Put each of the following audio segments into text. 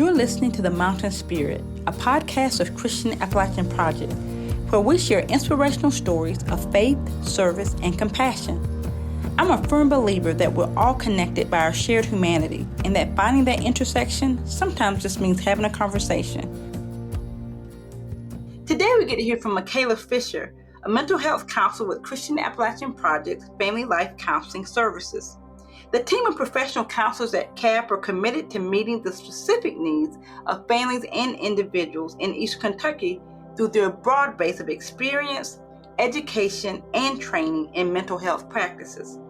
You're listening to The Mountain Spirit, a podcast of Christian Appalachian Project, where we share inspirational stories of faith, service, and compassion. I'm a firm believer that we're all connected by our shared humanity, and that finding that intersection sometimes just means having a conversation. Today we get to hear from Michaela Fisher, a mental health counselor with Christian Appalachian Project's Family Life Counseling Services. The team of professional counselors at CAP are committed to meeting the specific needs of families and individuals in East Kentucky through their broad base of experience, education, and training in mental health practices.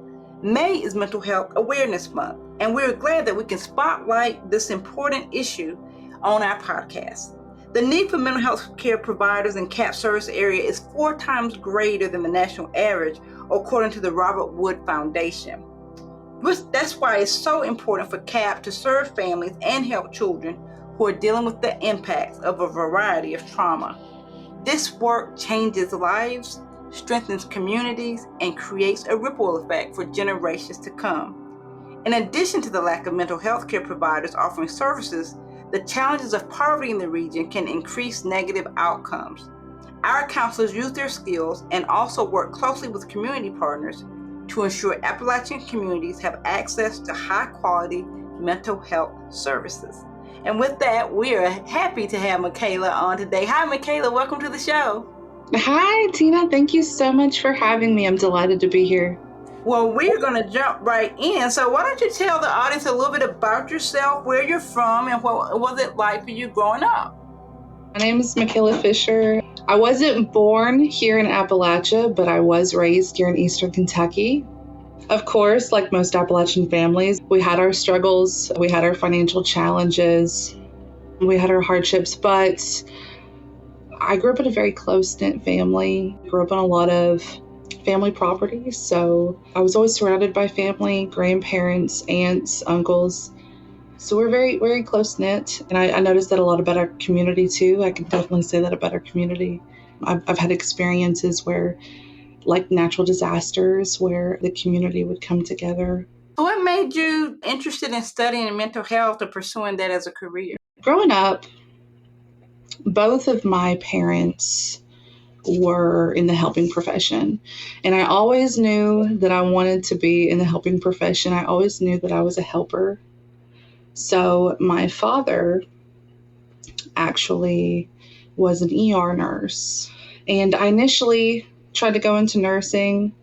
May is Mental Health Awareness Month, and we're glad that we can spotlight this important issue on our podcast. The need for mental health care providers in CAP service area is 4 times greater than the national average, according to the Robert Wood Foundation. That's why it's so important for CAP to serve families and help children who are dealing with the impacts of a variety of trauma. This work changes lives, strengthens communities, and creates a ripple effect for generations to come. In addition to the lack of mental health care providers offering services, the challenges of poverty in the region can increase negative outcomes. Our counselors use their skills and also work closely with community partners to ensure Appalachian communities have access to high-quality mental health services. And with that, we are happy to have Michaela on today. Hi, Michaela. Welcome to the show. Hi, Tina. Thank you so much for having me. I'm delighted to be here. Well, we're going to jump right in. So why don't you tell the audience a little bit about yourself, where you're from, and what was it like for you growing up? My name is Michaela Fisher. I wasn't born here in Appalachia, but I was raised here in Eastern Kentucky. Of course, like most Appalachian families, we had our struggles, we had our financial challenges, we had our hardships, but I grew up in a very close-knit family. Grew up on a lot of family property, so I was always surrounded by family, grandparents, aunts, uncles. So we're very, very close-knit, and I noticed that a lot about our community too. I can definitely say that about our community. I've had experiences where, like natural disasters, where the community would come together. So what made you interested in studying mental health or pursuing that as a career? Growing up, both of my parents were in the helping profession, and I always knew that I wanted to be in the helping profession. I always knew that I was a helper. So my father actually was an ER nurse, and I initially tried to go into nursing,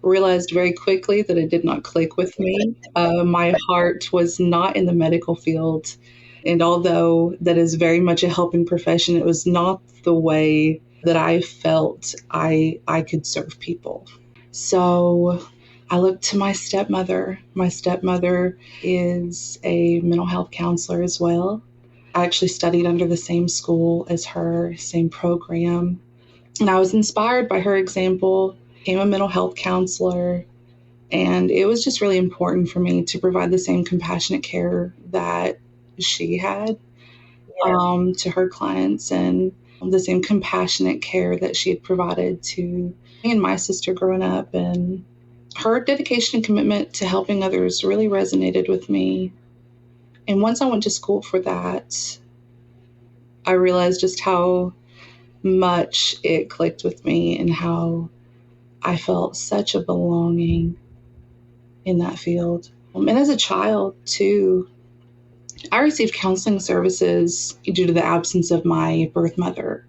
realized very quickly that it did not click with me. My heart was not in the medical field, and although that is very much a helping profession, it was not the way that I felt I could serve people. So I looked to my stepmother. My stepmother is a mental health counselor as well. I actually studied under the same school as her, same program. And I was inspired by her example, became a mental health counselor. And it was just really important for me to provide the same compassionate care that she had to her clients, and the same compassionate care that she had provided to me and my sister growing up. And her dedication and commitment to helping others really resonated with me. And once I went to school for that, I realized just how much it clicked with me and how I felt such a belonging in that field. And as a child, too, I received counseling services due to the absence of my birth mother.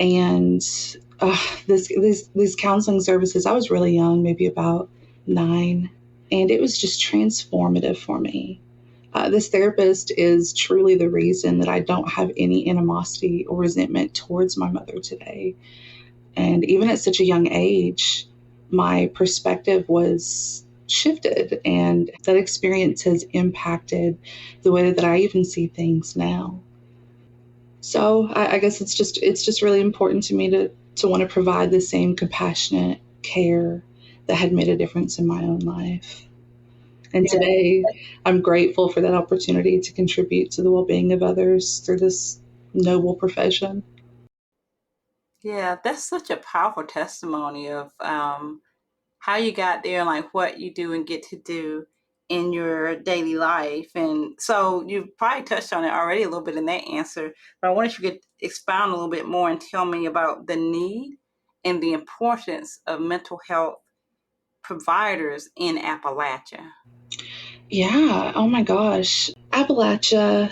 And these counseling services, I was really young, maybe about 9, and it was just transformative for me. This therapist is truly the reason that I don't have any animosity or resentment towards my mother today. And even at such a young age, my perspective was shifted, and that experience has impacted the way that I even see things now. So I guess it's just really important to me to want to provide the same compassionate care that had made a difference in my own life. And today, I'm grateful for that opportunity to contribute to the well-being of others through this noble profession. Yeah, that's such a powerful testimony of how you got there and like what you do and get to do. in your daily life? And so you've probably touched on it already a little bit in that answer, but I wonder if you could expound a little bit more and tell me about the need and the importance of mental health providers in Appalachia. Yeah, oh my gosh. Appalachia,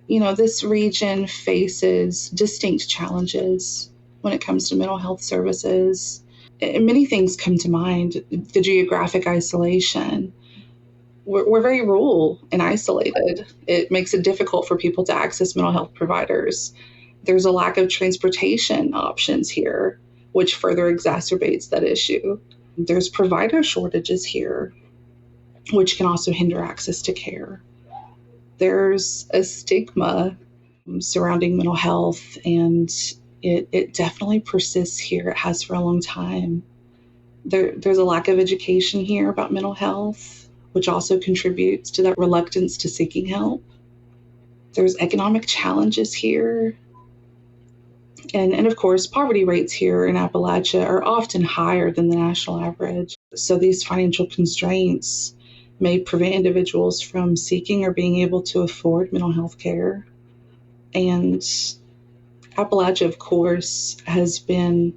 this region faces distinct challenges when it comes to mental health services. And many things come to mind. The geographic isolation. We're very rural and isolated. It makes it difficult for people to access mental health providers. There's a lack of transportation options here, which further exacerbates that issue. There's provider shortages here, which can also hinder access to care. There's a stigma surrounding mental health, and it definitely persists here. It has for a long time. There's a lack of education here about mental health, which also contributes to that reluctance to seeking help. There's economic challenges here. And of course, poverty rates here in Appalachia are often higher than the national average. So these financial constraints may prevent individuals from seeking or being able to afford mental health care. And Appalachia, of course, has been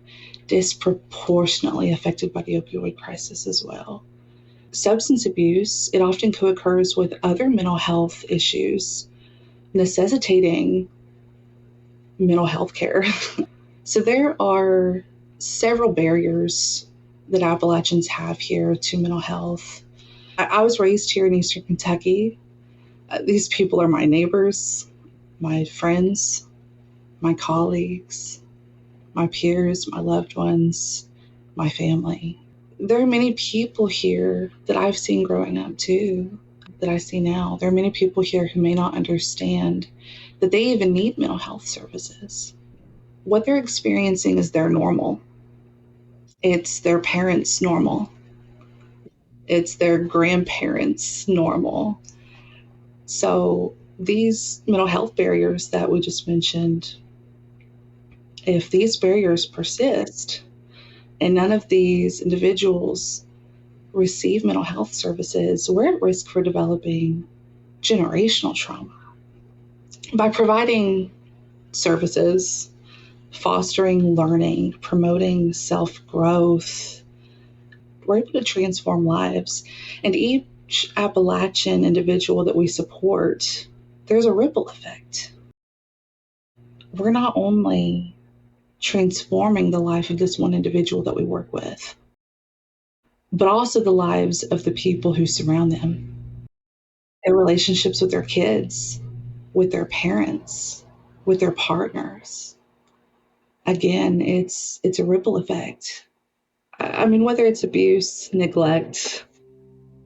disproportionately affected by the opioid crisis as well. Substance abuse, it often co-occurs with other mental health issues, necessitating mental health care. So there are several barriers that Appalachians have here to mental health. I was raised here in Eastern Kentucky. These people are my neighbors, my friends, my colleagues, my peers, my loved ones, my family. There are many people here that I've seen growing up too, that I see now. There are many people here who may not understand that they even need mental health services. What they're experiencing is their normal. It's their parents' normal. It's their grandparents' normal. So these mental health barriers that we just mentioned, if these barriers persist and none of these individuals receive mental health services, we're at risk for developing generational trauma. By providing services, fostering learning, promoting self-growth, we're able to transform lives. And each Appalachian individual that we support, there's a ripple effect. We're not only transforming the life of this one individual that we work with, but also the lives of the people who surround them, their relationships with their kids, with their parents, with their partners. Again, it's a ripple effect. I mean, whether it's abuse, neglect,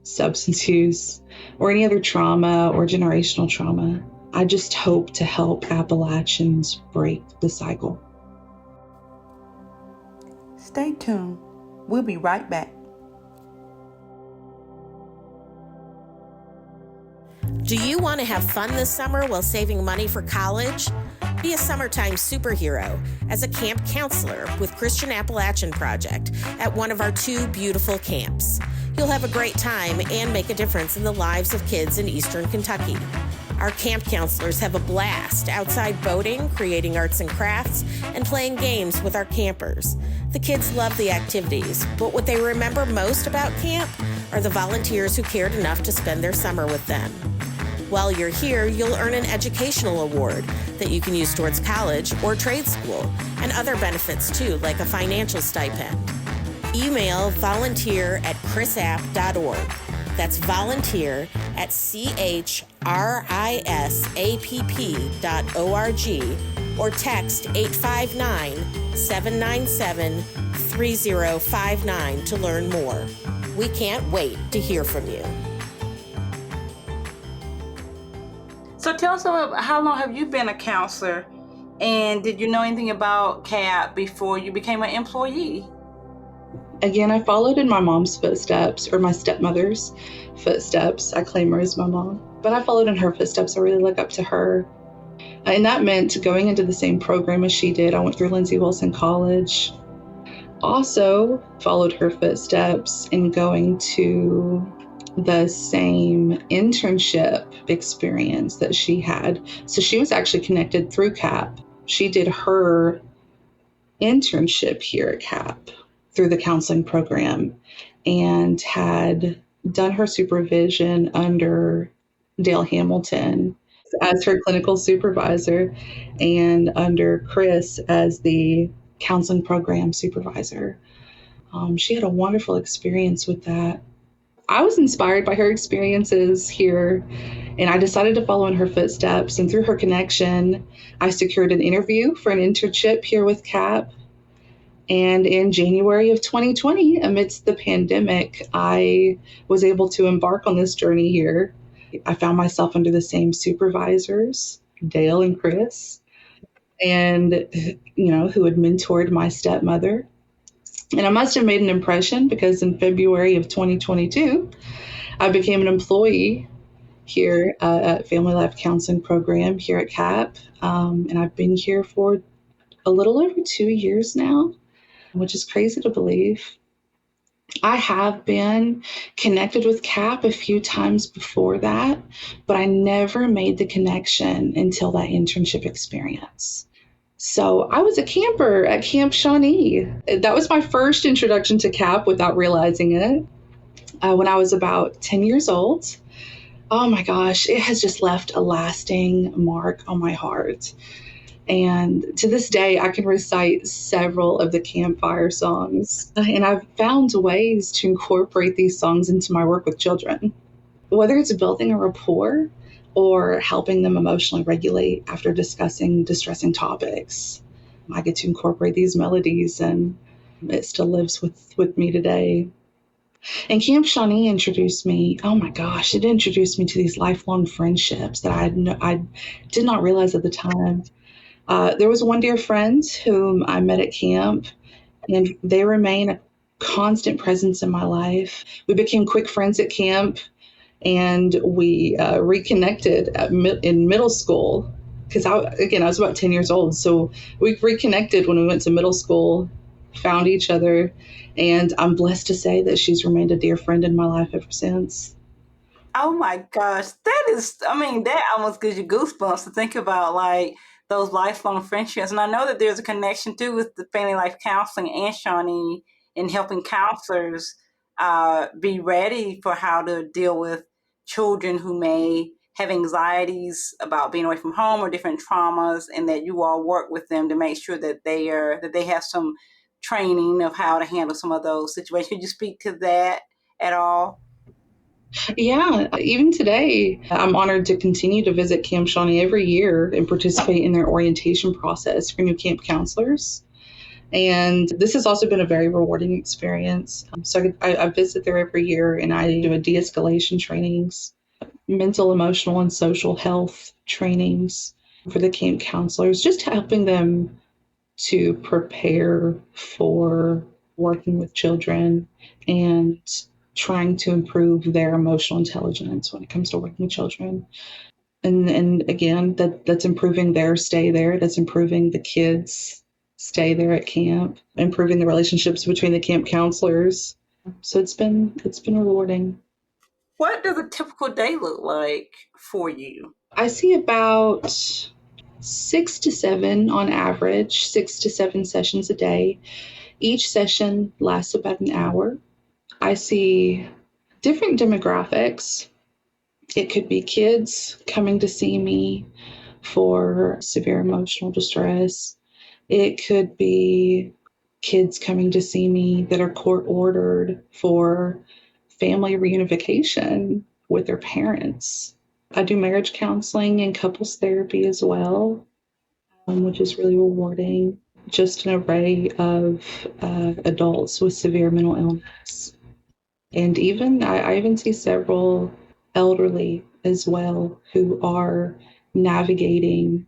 substance use, or any other trauma or generational trauma, I just hope to help Appalachians break the cycle. Stay tuned. We'll be right back. Do you want to have fun this summer while saving money for college? Be a summertime superhero as a camp counselor with Christian Appalachian Project at one of our 2 beautiful camps. You'll have a great time and make a difference in the lives of kids in Eastern Kentucky. Our camp counselors have a blast outside boating, creating arts and crafts, and playing games with our campers. The kids love the activities, but what they remember most about camp are the volunteers who cared enough to spend their summer with them. While you're here, you'll earn an educational award that you can use towards college or trade school, and other benefits too, like a financial stipend. Email volunteer@chrisapp.org. That's volunteer@CHRISAPP.org or text 859-797-3059 to learn more. We can't wait to hear from you. So tell us about how long have you been a counselor, and did you know anything about CAP before you became an employee? Again, I followed in my mom's footsteps, or my stepmother's footsteps. I claim her as my mom, but I followed in her footsteps. I really look up to her. And that meant going into the same program as she did. I went through Lindsey Wilson College. Also followed her footsteps in going to the same internship experience that she had. So she was actually connected through CAP. She did her internship here at CAP through the counseling program and had done her supervision under Dale Hamilton as her clinical supervisor and under Chris as the counseling program supervisor. She had a wonderful experience with that. I was inspired by her experiences here, and I decided to follow in her footsteps. And through her connection, I secured an interview for an internship here with CAP. And in January of 2020, amidst the pandemic, I was able to embark on this journey here. I found myself under the same supervisors, Dale and Chris, and who had mentored my stepmother. And I must have made an impression because in February of 2022, I became an employee here at Family Life Counseling Program here at CAP. And I've been here for a little over 2 years now, which is crazy to believe. I have been connected with CAP a few times before that, but I never made the connection until that internship experience. So I was a camper at Camp Shawnee. That was my first introduction to CAP without realizing it. When I was about 10 years old. Oh my gosh, it has just left a lasting mark on my heart. And to this day, I can recite several of the campfire songs. And I've found ways to incorporate these songs into my work with children, whether it's building a rapport or helping them emotionally regulate after discussing distressing topics. I get to incorporate these melodies, and it still lives with me today. And Camp Shawnee introduced me, oh my gosh, it introduced me to these lifelong friendships that I did not realize at the time. There was one dear friend whom I met at camp, and they remain a constant presence in my life. We became quick friends at camp, and we reconnected in middle school because I was about 10 years old. So we reconnected when we went to middle school, found each other, and I'm blessed to say that she's remained a dear friend in my life ever since. Oh my gosh, that almost gives you goosebumps to think about, like, those lifelong friendships. And I know that there's a connection too with the Family Life Counseling and Shawnee in helping counselors be ready for how to deal with children who may have anxieties about being away from home or different traumas, and that you all work with them to make sure that they have some training of how to handle some of those situations. Could you speak to that at all? Yeah, even today, I'm honored to continue to visit Camp Shawnee every year and participate in their orientation process for new camp counselors. And this has also been a very rewarding experience. So I visit there every year, and I do a de-escalation trainings, mental, emotional, and social health trainings for the camp counselors, just helping them to prepare for working with children and trying to improve their emotional intelligence when it comes to working with children. And again, that's improving their stay there. That's improving the kids' stay there at camp, improving the relationships between the camp counselors. So it's been rewarding. What does a typical day look like for you? I see about 6 to 7 on average, 6 to 7 sessions a day. Each session lasts about an hour. I see different demographics. It could be kids coming to see me for severe emotional distress. It could be kids coming to see me that are court ordered for family reunification with their parents. I do marriage counseling and couples therapy as well, which is really rewarding. Just an array of adults with severe mental illness. And I even see several elderly as well who are navigating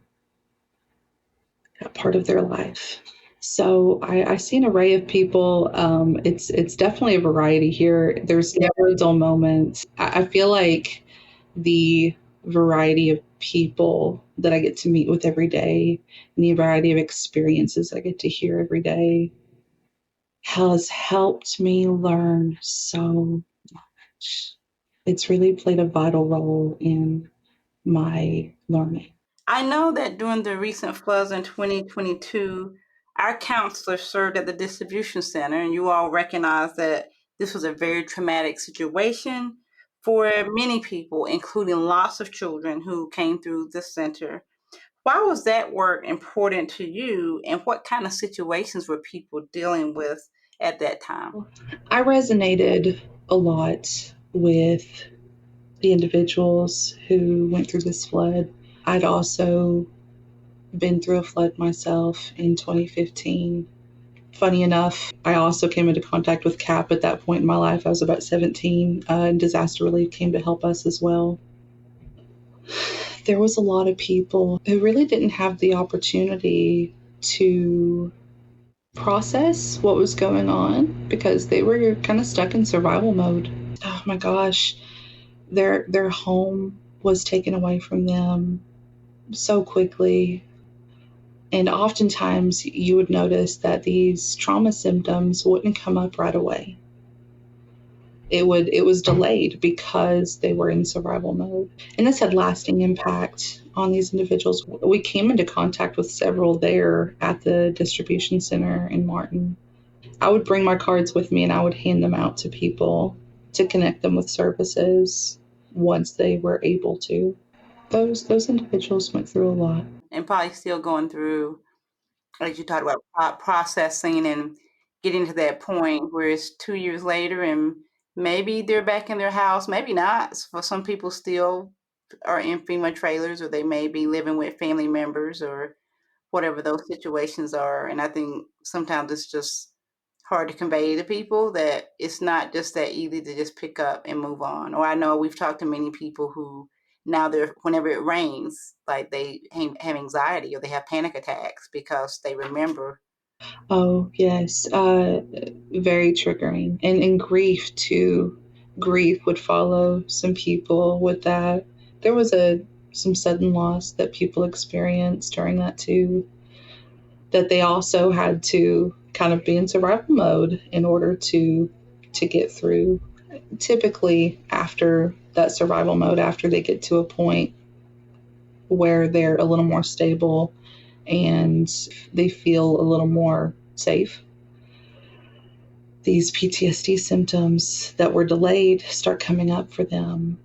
that part of their life. So I see an array of people. It's definitely a variety here. There's never a dull moment. I feel like the variety of people that I get to meet with every day and the variety of experiences I get to hear every day has helped me learn so much. It's really played a vital role in my learning. I know that during the recent floods in 2022, our counselor served at the distribution center, and you all recognize that this was a very traumatic situation for many people, including lots of children who came through the center. Why was that work important to you, and what kind of situations were people dealing with at that time? I resonated a lot with the individuals who went through this flood. I'd also been through a flood myself in 2015. Funny enough, I also came into contact with CAP at that point in my life. I was about 17, and disaster relief came to help us as well. There was a lot of people who really didn't have the opportunity to process what was going on because they were kind of stuck in survival mode. Oh my gosh, their home was taken away from them so quickly. And oftentimes you would notice that these trauma symptoms wouldn't come up right away. It was delayed because they were in survival mode. And this had lasting impact on these individuals. We came into contact with several there at the distribution center in Martin. I would bring my cards with me and I would hand them out to people to connect them with services once they were able to. Those individuals went through a lot. And probably still going through, like you talked about, processing and getting to that point where it's 2 years later and maybe they're back in their house, maybe not. For some people still are in FEMA trailers, or they may be living with family members or whatever those situations are. And I think sometimes it's just hard to convey to people that it's not just that easy to just pick up and move on. Or I know we've talked to many people who now they're, whenever it rains, like they have anxiety or they have panic attacks because they remember. Oh, yes. Very triggering. And grief, too. Grief would follow some people with that. There was some sudden loss that people experienced during that, too, that they also had to kind of be in survival mode in order to get through. Typically, after that survival mode, after they get to a point where they're a little more stable and they feel a little more safe, these PTSD symptoms that were delayed start coming up for them,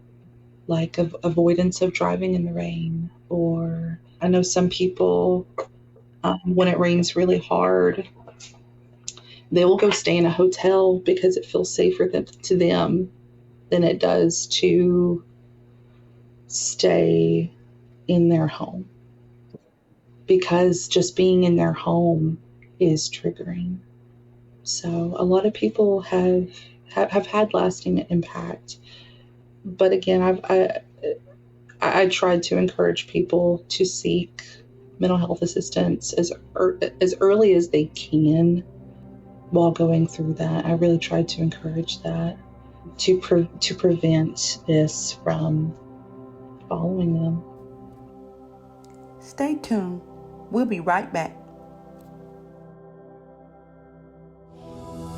like avoidance of driving in the rain. Or I know some people, when it rains really hard, they will go stay in a hotel because it feels safer to them than it does to stay in their home, because just being in their home is triggering. So a lot of people have had lasting impact. But again, I tried to encourage people to seek mental health assistance as early as they can while going through that. I really tried to encourage that to prevent this from following them. Stay tuned. We'll be right back.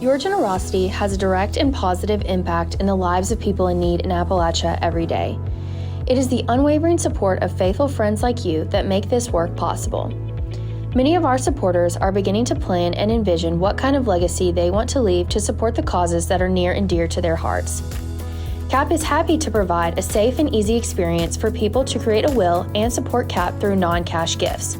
Your generosity has a direct and positive impact in the lives of people in need in Appalachia every day. It is the unwavering support of faithful friends like you that make this work possible. Many of our supporters are beginning to plan and envision what kind of legacy they want to leave to support the causes that are near and dear to their hearts. CAP is happy to provide a safe and easy experience for people to create a will and support CAP through non-cash gifts.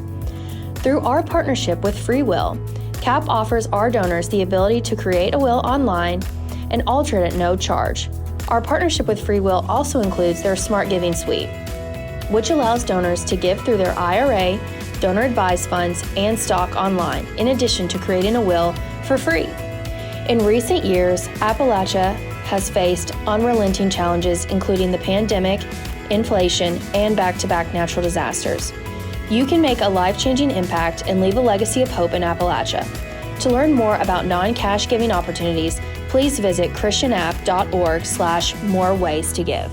Through our partnership with Free Will, CAP offers our donors the ability to create a will online and alter it at no charge. Our partnership with Free Will also includes their Smart Giving Suite, which allows donors to give through their IRA, donor advised funds, and stock online, in addition to creating a will for free. In recent years, Appalachia has faced unrelenting challenges, including the pandemic, inflation, and back-to-back natural disasters. You can make a life-changing impact and leave a legacy of hope in Appalachia. To learn more about non-cash giving opportunities, please visit christianapp.org/more ways to give.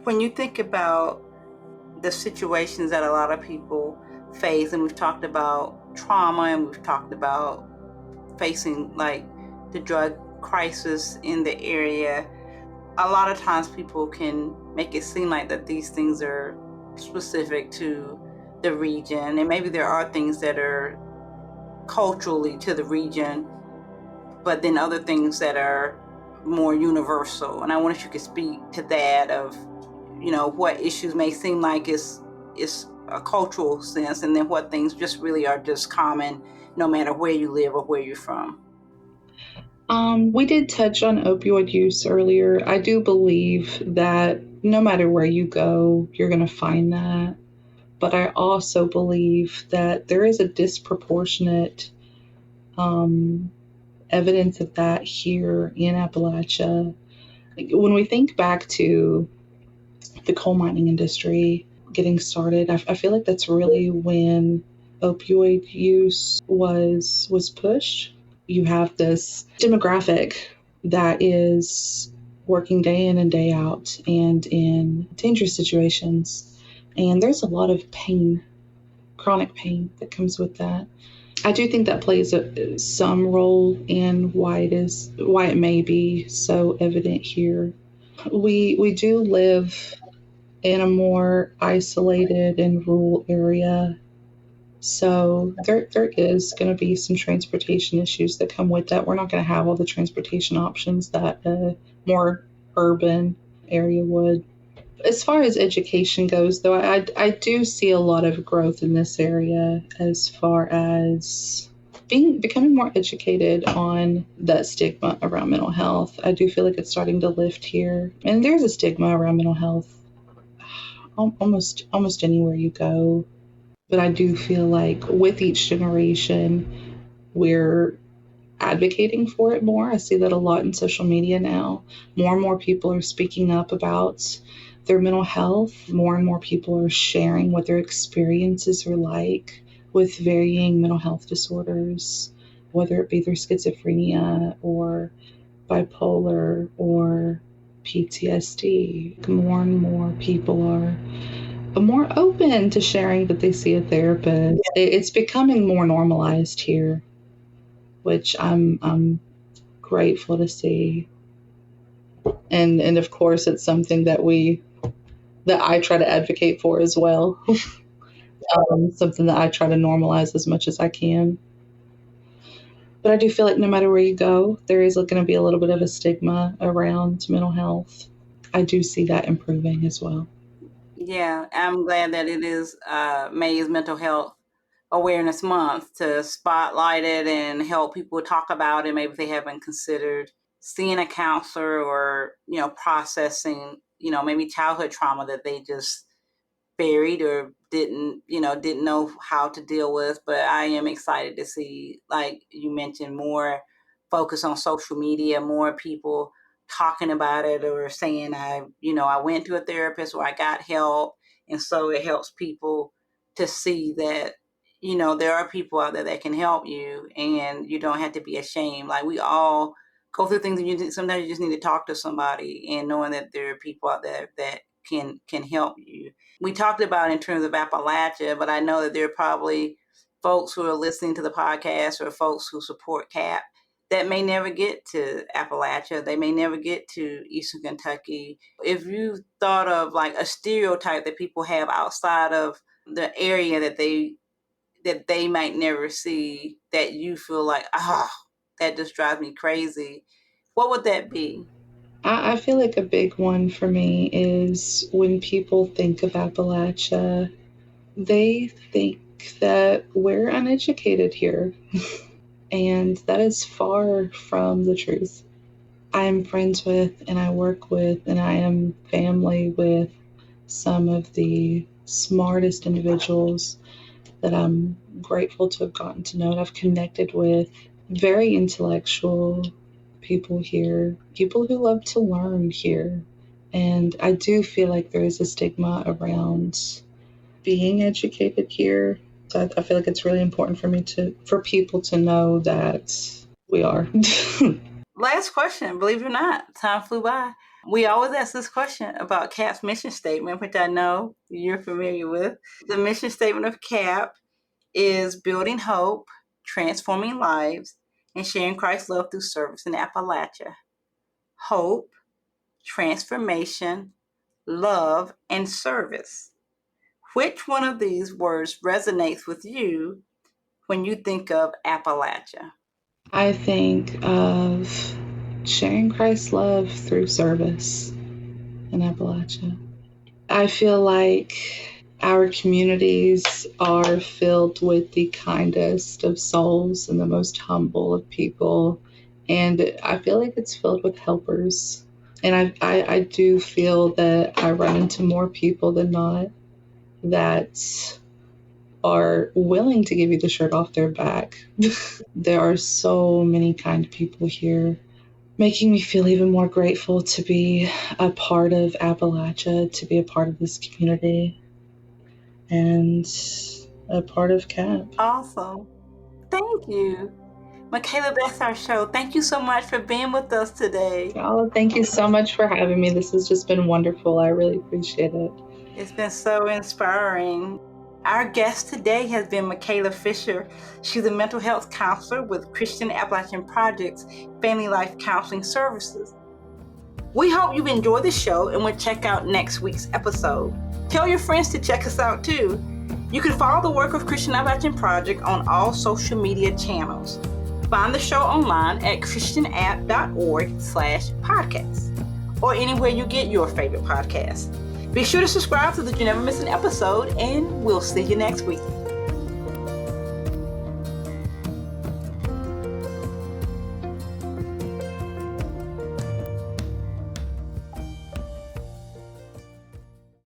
When you think about the situations that a lot of people face, and we've talked about trauma, and we've talked about facing like the drug crisis in the area, a lot of times people can make it seem like that these things are specific to the region, and maybe there are things that are culturally to the region, but then other things that are more universal. And I wonder if you could speak to that of, what issues may seem like it's a cultural sense, and then what things just really are just common no matter where you live or where you're from. We did touch on opioid use earlier. I do believe that no matter where you go, you're going to find that. But I also believe that there is a disproportionate evidence of that here in Appalachia. When we think back to the coal mining industry getting started, I feel like that's really when opioid use was pushed. You have this demographic that is working day in and day out and in dangerous situations. And there's a lot of pain, chronic pain that comes with that. I do think that plays some role in why it may be so evident here. We do live in a more isolated and rural area, so there is going to be some transportation issues that come with that. We're not going to have all the transportation options that a more urban area would. As far as education goes, though, I do see a lot of growth in this area as far as becoming more educated on that stigma around mental health. I do feel like it's starting to lift here, and there's a stigma around mental health almost anywhere you go. But I do feel like with each generation, we're advocating for it more. I see that a lot in social media now. More and more people are speaking up about their mental health. More and more people are sharing what their experiences are like with varying mental health disorders, whether it be their schizophrenia or bipolar or PTSD. More and more people are more open to sharing that they see a therapist. It's becoming more normalized here, which I'm grateful to see. And of course, it's something that I try to advocate for as well. Something that I try to normalize as much as I can. But I do feel like no matter where you go, there is going to be a little bit of a stigma around mental health. I do see that improving as well. Yeah, I'm glad that it is May is Mental Health Awareness Month to spotlight it and help people talk about it. Maybe if they haven't considered seeing a counselor or, processing, maybe childhood trauma that they just buried or didn't know how to deal with. But I am excited to see, like you mentioned, more focus on social media, more people talking about it or saying I went to a therapist or I got help. And so it helps people to see that there are people out there that can help you, and you don't have to be ashamed. Like, we all go through things, and sometimes you just need to talk to somebody, and knowing that there are people out there that can help you. We talked about in terms of Appalachia, but I know that there are probably folks who are listening to the podcast or folks who support CAP that may never get to Appalachia. They may never get to Eastern Kentucky. If you thought of like a stereotype that people have outside of the area that they might never see, that you feel like, that just drives me crazy, what would that be? I feel like a big one for me is when people think of Appalachia, they think that we're uneducated here. And that is far from the truth. I am friends with, and I work with, and I am family with some of the smartest individuals that I'm grateful to have gotten to know and I've connected with. Very intellectual people here, people who love to learn here. And I do feel like there is a stigma around being educated here. So I feel like it's really important for people to know that we are. Last question, believe it or not, time flew by. We always ask this question about CAP's mission statement, which I know you're familiar with. The mission statement of CAP is building hope, transforming lives, and sharing Christ's love through service in Appalachia. Hope, transformation, love, and service. Which one of these words resonates with you when you think of Appalachia? I think of sharing Christ's love through service in Appalachia. I feel like our communities are filled with the kindest of souls and the most humble of people. And I feel like it's filled with helpers. And I do feel that I run into more people than not that are willing to give you the shirt off their back. There are so many kind people here, making me feel even more grateful to be a part of Appalachia, to be a part of this community, and a part of CAP. Awesome. Thank you. Michaela, that's our show. Thank you so much for being with us today. Oh, thank you so much for having me. This has just been wonderful. I really appreciate it. It's been so inspiring. Our guest today has been Michaela Fisher. She's a mental health counselor with Christian Appalachian Project's Family Life Counseling Services. We hope you've enjoyed the show and will check out next week's episode. Tell your friends to check us out too. You can follow the work of Christian Appalachian Project on all social media channels. Find the show online at christianapp.org/podcast or anywhere you get your favorite podcast. Be sure to subscribe so that you never miss an episode, and we'll see you next week.